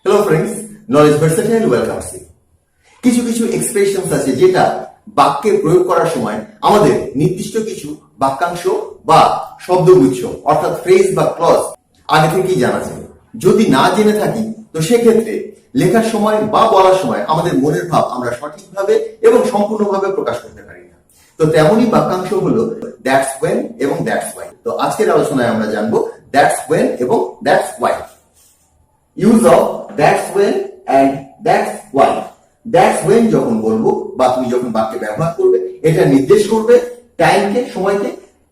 Hello friends, knowledge versatile welcomes you. কিছু কিছু expressions আছে যেটা বাক্যে প্রয়োগ করার সময় আমাদের নির্দিষ্ট কিছু বাক্যাংশ বা শব্দগুচ্ছ অর্থাৎ ফ্রেজ বা ক্লজ আগে থেকেই জানা যায়। যদি না জেনে থাকি তো সেক্ষেত্রে লেখার সময় বা বলার সময় আমাদের মনের ভাব আমরা সঠিকভাবে এবং সম্পূর্ণভাবে প্রকাশ করতে পারি না। তো তেমনই বাক্যাংশ হলো দ্যাটস ওয়েন এবং দ্যাটস ওয়াই। তো আজকের আলোচনায় আমরা জানবো দ্যাটস ওয়েন এবং that's why. Use of that's when and that's why. That's when যখন বলবো বা তুমি যখন বাক্যে ব্যবহার করবে, এটা নির্দেশ করবে টাইমকে, সময়কে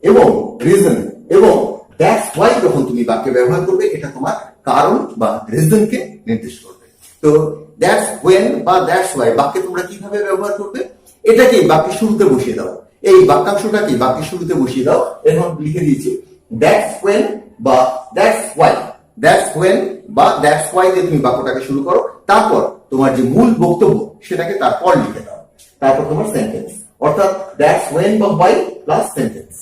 এবং রিজন। এবং দ্যাটস ওয়াই যখন তুমি বাক্যে ব্যবহার করবে, এটা তোমার কারণ বা রিজনকে নির্দেশ করবে। তো দ্যাটস ওয়েন বা দ্যাটস ওয়াই বাক্যে তোমরা কিভাবে ব্যবহার করবে, এটাকে বাক্যের শুরুতে বসিয়ে দাও। এই বাক্যাংশটাকে বাক্যের শুরুতে বসিয়ে দাও। এখন লিখে দিয়েছি দ্যাটস ওয়েন বা দ্যাটস ওয়াই। দ্যাটস ওয়েন বা দ্যাটস ওয়াই দিয়ে তুমি বাক্যটাকে শুরু করো, তারপর তোমার যে মূল বক্তব্য সেটাকে তারপর লিখে দাও, তারপর তোমার সেন্টেন্স, অর্থাৎ দ্যাটস ওয়েন বা why plus sentence.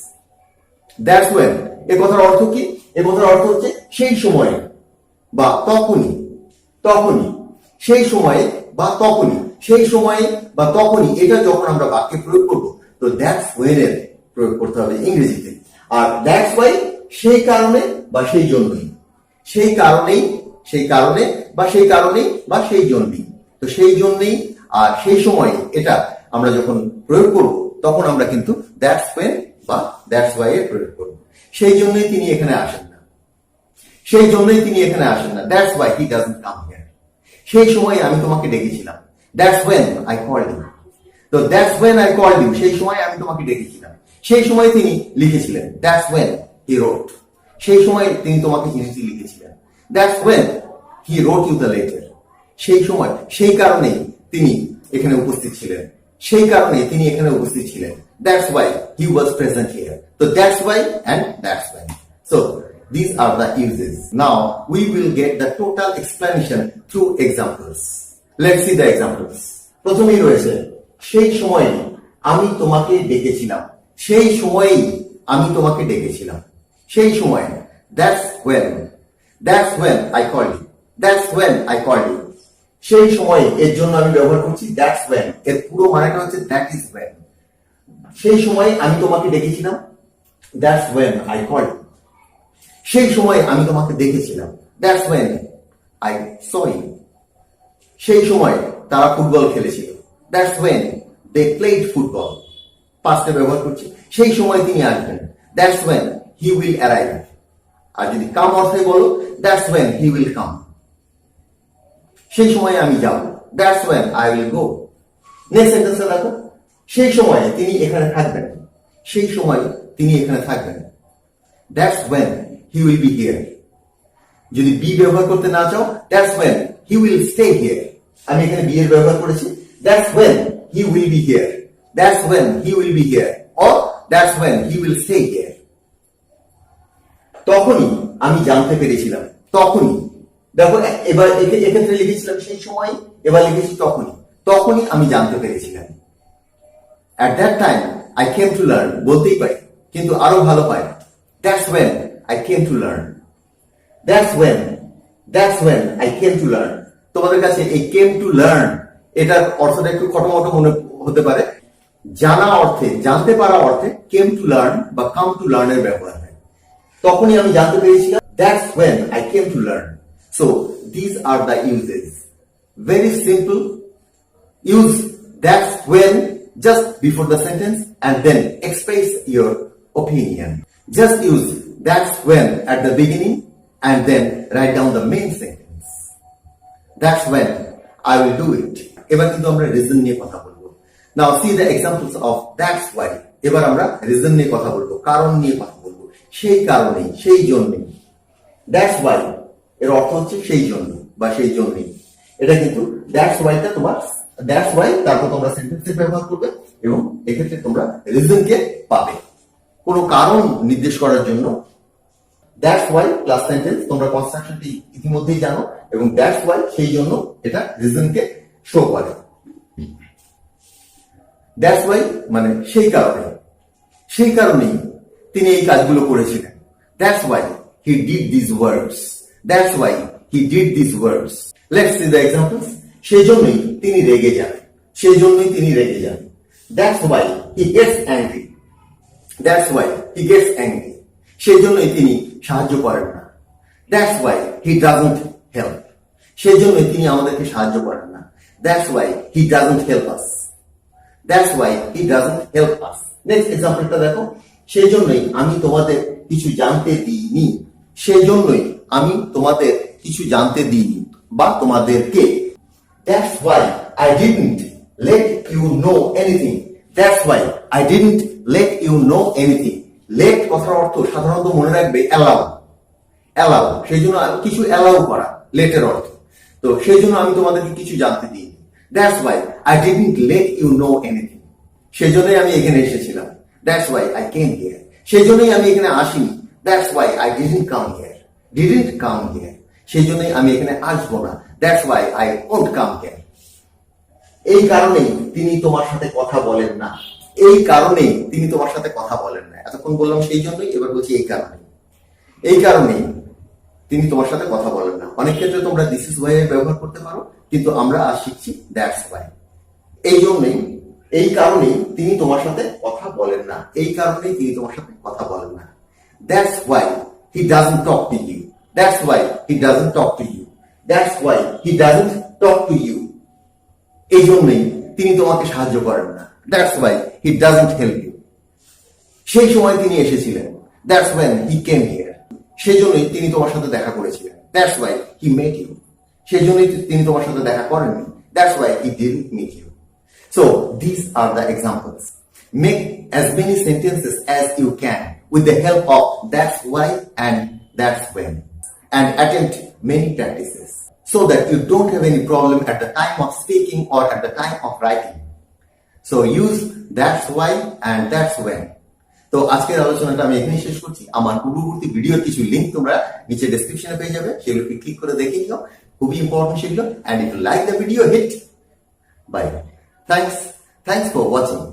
That's when এ কথার অর্থ কি? এ কথার অর্থ হচ্ছে সেই সময়ে বা তখনই, তখনই, সেই সময়ে বা তখনই, সেই সময়ে বা তখনই। এটা যখন আমরা বাক্যে প্রয়োগ করব তো দ্যাটস ওয়েন এর প্রয়োগ করতে হবে ইংরেজিতে। আর দ্যাটস ওয়াই সেই কারণে বা সেই জন্যই, সেই কারণেই, সেই কারণে বা সেই কারণেই বা সেই জন্যই। তো সেই জন্যই আর সেই সময় এটা আমরা যখন প্রয়োগ করব তখন আমরা কিন্তু দ্যাটস ওয়েন বা দ্যাটস ওয়াই এর প্রয়োগ করব। সেই জন্যই তিনি এখানে আসেন না, সেই জন্যই তিনি এখানে আসেন না। That's why he doesn't come here. সেই সময় আমি তোমাকে ডেকেছিলাম। That's when I called you. তো that's when I called you, সেই সময় আমি তোমাকে ডেকেছিলাম। সেই সময় তিনি লিখেছিলেন। That's when he wrote. সেই সময় তিনি তোমাকে চিঠি লিখেছিলেন। That's when he wrote you the letter. সেই সময়, সেই কারণেই তিনি এখানে উপস্থিত ছিলেন, সেই কারণে তিনি এখানে উপস্থিত ছিলেন। That's why he was present here. তো that's why and that's when. So these are the uses. Now we will get the total explanation through examples. Let's see the examples. প্রথমেই রয়েছে সেই সময়ে আমি তোমাকে ডেকেছিলাম। সেই সময়েই আমি তোমাকে ডেকেছিলাম। সেই সময়, that's when, that's when I called you, that's when I called you. সেই সময় এর জন্য আমি ব্যবহার করছি that's when। এর পুরো মানেটা হচ্ছে that is when। সেই সময় আমি তোমাকে ডেকেছিলাম, that's when I called you। সেই সময় আমি তোমাকে দেখেছিলাম, that's when I saw you। সেই সময় তারা ফুটবল খেলেছিল, that's when they played football। পাস্টে ব্যবহার করছি। সেই সময় তিনি আসবেন, that's when he will arrive। আর যদি কাম অর্থে বলো, that's when he will come। সেই সময় আমি যাব, that's when I will go। Next সেন্টেন্সে দেখো, সেই সময় তিনি এখানে থাকবেন। সেই সময় তিনি এখানে থাকবেন, that's when he will be here। যদি বি ব্যবহার করতে না চাও, that's when he will stay here। আমি এখানে বি এর ব্যবহার করেছি, that's when he will be here, that's when he will be here, or that's when he will stay here। তখনই আমি জানতে পেরেছিলাম, তখনই। দেখো এবার এক্ষেত্রে লিখেছিলাম সেই সময়, এবার লিখেছি তখনই, তখনই আমি জানতে পেরেছিলাম। at that time I came to learn বলতেই পারি, কিন্তু আরো ভালো হয় that's when I came to learn, that's when I came to learn। তোমাদের কাছে এই came to learn এটার অর্থটা একটু খটোমটো মনে হতে পারে। জানা অর্থে, জানতে পারা অর্থে came to learn বা come to learn এর ব্যবহার হয়। তখনই আমি জানতে পেরেছিলাম, that's when I came to learn। So these are the uses. Very simple. Use that's when just before the sentence and then express your opinion. Just use that's when at the beginning and then write down the main sentence. That's when I will do it. এবার কিন্তু আমরা reason নিয়ে কথা বলবো। Now see the examples of that's why. এবার আমরা reason নিয়ে কথা বলবো, কারণ নিয়ে কথা বলবো। সেই কারণেই, সেই জন্যই। That's why এর অর্থ হচ্ছে সেই জন্য বা সেই জন্যই। এটা কিন্তু that's why টা তোমার, that's why তারপর তোমরা সেন্টেন্সে ব্যবহার করবে এবং এক্ষেত্রে তোমরা রিজনকে পাবে। কোনো কারণ নির্দেশ করার জন্য that's why প্লাস সেন্টেন্স, তোমরা কনস্ট্রাকশনটি ইতিমধ্যেই জানো, এবং that's why সেই জন্য এটা রিজনকে শো করে। that's why মানে সেই কারণে, সেই কারণেই তিনি এই কাজগুলো করেছিলেন। that's why he did these works, that's why he did these works। Let's see the examples. সেই জন্যই তিনি রেগে যান, সেই জন্যই তিনি রেগে যান। That's why he gets angry, that's why he gets angry. সেই জন্যই তিনি সাহায্য করেন না। That's why he doesn't help, সেই জন্যই তিনি আমাদেরকে সাহায্য করেন না। That's why he doesn't help us, that's why he doesn't help us. Next এক্সাম্পলটা দেখো। সেই জন্যই আমি তোমাদের কিছু জানতে দিইনি, সেই জন্যই আমি তোমাদের কিছু জানতে দিইনি বা তোমাদেরকে। That's why I didn't let you know anything. That's why I didn't let you know anything. Let কথার অর্থ সাধারণত মনে রাখবে allow, allow, সেই জন্য কিছু allow করা লেটের অর্থ। তো সেই জন্য আমি তোমাদেরকে কিছু জানতে দিইনি। That's why I didn't let you know anything. সেই জন্যই আমি এখানে এসেছিলাম। That's why I came here. সেই জন্যই আমি এখানে আসিনি। That's why I didn't come here. Didn't come here. সেই জন্যই আমি এখানে আসবো না। That's why I won't come here. এই কারণেই তিনি তোমার সাথে কথা বলেন না, এই কারণেই তিনি তোমার সাথে কথা বলেন না। এতক্ষণ বললাম সেই জন্যই, এবার বলছি এই কারণেই, এই কারণেই তিনি তোমার সাথে কথা বলেন না। অনেক ক্ষেত্রে তোমরা দিস ইজ ওয়াই ব্যবহার করতে পারো, কিন্তু আমরা আজ শিখছি দ্যাটস ওয়াই। এই জন্যই, এই কারণেই তিনি তোমার সাথে কথা বলেন না, এই কারণেই তিনি তোমার সাথে কথা বলেন না। That's why he doesn't talk to you. That's why he doesn't talk to you. That's why he doesn't talk to you. এই জন্যই তিনি তোমাকে সাহায্য করেন না। That's why he doesn't help you. সেই সময় তিনি এসেছিলেন। That's when he came here. সেই জন্যই তিনি তোমার সাথে দেখা করেছিলেন। That's why he met you. সেই জন্যই তিনি তোমার সাথে দেখা করেননি। That's why he didn't meet you. So these are the examples. Make as many sentences as you can with the help of that's why and that's when, and attempt many practices so that you don't have any problem at the time of speaking or at the time of writing. So use that's why and that's when. তো আজকের আলোচনাটা আমি এখানেই শেষ করছি। আমার পূর্ববর্তী ভিডিওর কিছু লিংক তোমরা নিচে ডেসক্রিপশনে পেয়ে যাবে, সেগুলোকে ক্লিক করে দেখে নিও, খুবই ইম্পর্টেন্ট সেগুলো। And if you like the video, hit bye. Thanks for watching.